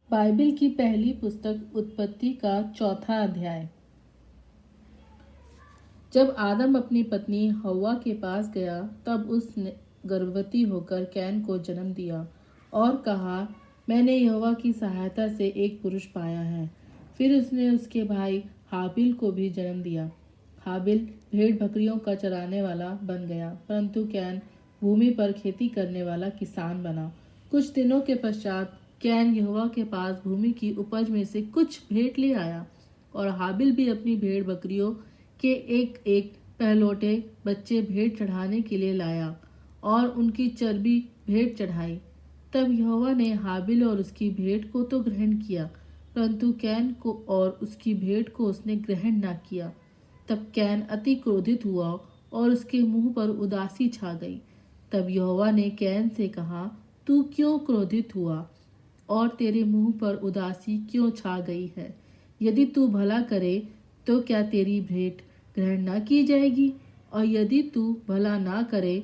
Bible की पहली पुस्तक उत्पत्ति का चौथा अध्याय। जब आदम अपनी पत्नी हव्वा के पास गया, तब उसने गर्भवती होकर कैन को जन्म दिया और कहा, मैंने यहोवा की सहायता से एक पुरुष पाया है। फिर उसने उसके भाई हाबिल को भी जन्म दिया। हाबिल भेड़ बकरियों का चराने वाला बन गया, परंतु कैन भूमि पर खेती करने वाला किसान बना। कुछ दिनों के पश्चात कैन यहोवा के पास भूमि की उपज में से कुछ भेंट ले आया, और हाबिल भी अपनी भेड़ बकरियों के एक एक पहलौठे बच्चे भेंट चढ़ाने के लिए लाया और उनकी चर्बी भेंट चढ़ाई। तब यहोवा ने हाबिल और उसकी भेंट को तो ग्रहण किया, परंतु कैन को और उसकी भेंट को उसने ग्रहण न किया। तब कैन अति क्रोधित हुआ और उसके मुंह पर उदासी छा गई। तब यहोवा ने कैन से कहा, तू क्यों क्रोधित हुआ और तेरे मुंह पर उदासी क्यों छा गई है? यदि तू भला करे तो क्या तेरी भेंट ग्रहण न की जाएगी? और यदि तू भला ना करे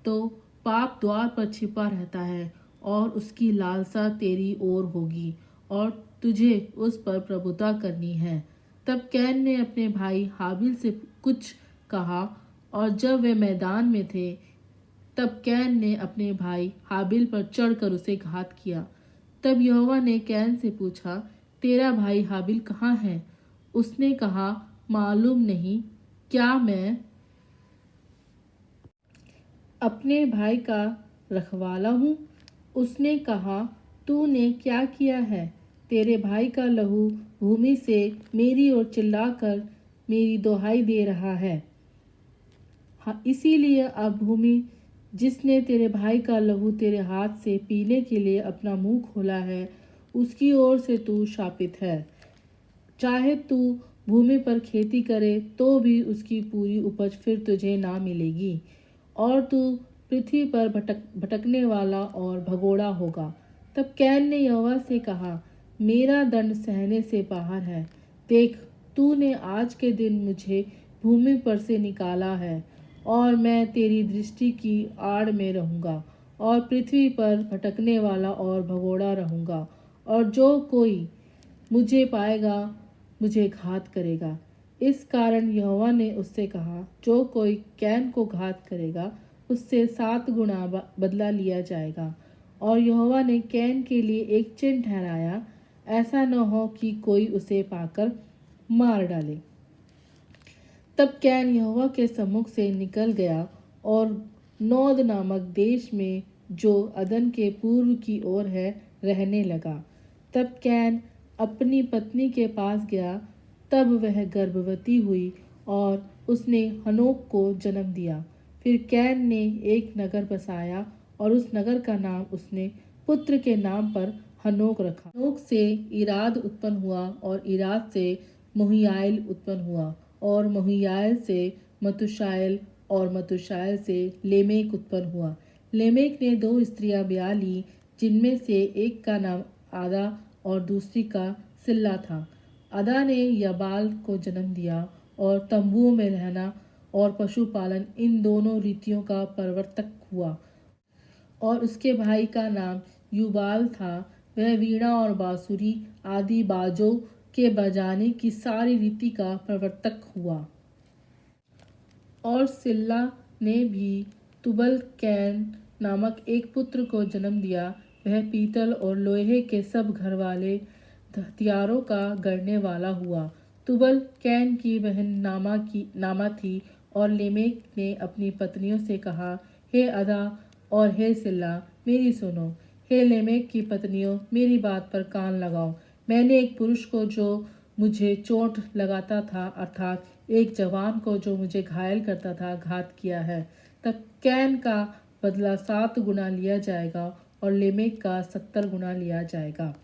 तो पाप द्वार पर छिपा रहता है और उसकी लालसा तेरी ओर होगी और तुझे उस पर प्रभुता करनी है। तब कैन ने अपने भाई हाबिल से कुछ कहा, और जब वे मैदान में थे, तब कैन ने अपने भाई हाबिल पर चढ़कर उसे घात किया। तब यहोवा ने कैन से पूछा, तेरा भाई हाबिल कहाँ है? उसने कहा, मालूम नहीं, क्या मैं अपने भाई का रखवाला हूँ? उसने कहा, तूने क्या किया है? तेरे भाई का लहू भूमि से मेरी ओर चिल्लाकर मेरी दुहाई दे रहा है। हाँ, इसीलिए अब भूमि जिसने तेरे भाई का लहू तेरे हाथ से पीने के लिए अपना मुंह खोला है, उसकी ओर से तू शापित है। चाहे तू भूमि पर खेती करे तो भी उसकी पूरी उपज फिर तुझे ना मिलेगी, और तू पृथ्वी पर भटकने वाला और भगोड़ा होगा। तब कैन ने यहोवा से कहा, मेरा दंड सहने से बाहर है। देख, तूने आज के दिन मुझे भूमि पर से निकाला है, और मैं तेरी दृष्टि की आड़ में रहूंगा और पृथ्वी पर भटकने वाला और भगोड़ा रहूंगा, और जो कोई मुझे पाएगा मुझे घात करेगा। इस कारण यहोवा ने उससे कहा, जो कोई कैन को घात करेगा उससे 7 गुना बदला लिया जाएगा। और यहोवा ने कैन के लिए एक चिन्ह ठहराया, ऐसा न हो कि कोई उसे पाकर मार डाले। तब कैन यहोवा के सम्मुख से निकल गया और नोद नामक देश में, जो अदन के पूर्व की ओर है, रहने लगा। तब कैन अपनी पत्नी के पास गया। तब वह गर्भवती हुई और उसने हनोक को जन्म दिया। फिर कैन ने एक नगर बसाया और उस नगर का नाम उसने पुत्र के नाम पर हनोक रखा। हनोक से इराद उत्पन्न हुआ और इराद से मुहियाल उत्पन्न हुआ और मुहियाल से मतुशायल और मतुशायल से लेमेक उत्पन्न हुआ। लेमेक ने 2 स्त्रियां ब्याह ली, जिनमें से एक का नाम आदा और दूसरी का सिल्ला था। अदा ने यबाल को जन्म दिया, और तंबुओं में रहना और पशुपालन इन दोनों रीतियों का प्रवर्तक हुआ। और उसके भाई का नाम युबाल था। वह वीणा और बांसुरी आदि बाजों के बजाने की सारी रीति का प्रवर्तक हुआ। और सिल्ला ने भी तुबल कैन नामक एक पुत्र को जन्म दिया। वह पीतल और लोहे के सब घर वाले हथियारों का गढ़ने वाला हुआ। तुबल कैन की बहन नामा थी। और लेमेक ने अपनी पत्नियों से कहा, हे अदा और हे सिल्ला, मेरी सुनो। हे लेमेक की पत्नियों, मेरी बात पर कान लगाओ। मैंने एक पुरुष को जो मुझे चोट लगाता था, अर्थात एक जवान को जो मुझे घायल करता था, घात किया है। तब कैन का बदला 7 गुना लिया जाएगा और लेमेक का 70 गुना लिया जाएगा।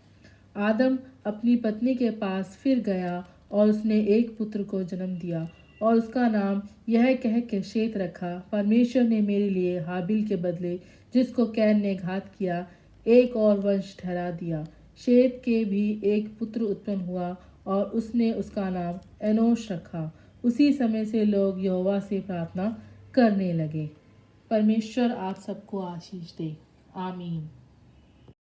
आदम अपनी पत्नी के पास फिर गया और उसने एक पुत्र को जन्म दिया और उसका नाम यह कह के शेत रखा, परमेश्वर ने मेरे लिए हाबिल के बदले, जिसको कैन ने घात किया, एक और वंश ठहरा दिया। शेत के भी एक पुत्र उत्पन्न हुआ और उसने उसका नाम एनोश रखा। उसी समय से लोग यहोवा से प्रार्थना करने लगे। परमेश्वर आप सबको आशीष दे। आमीन।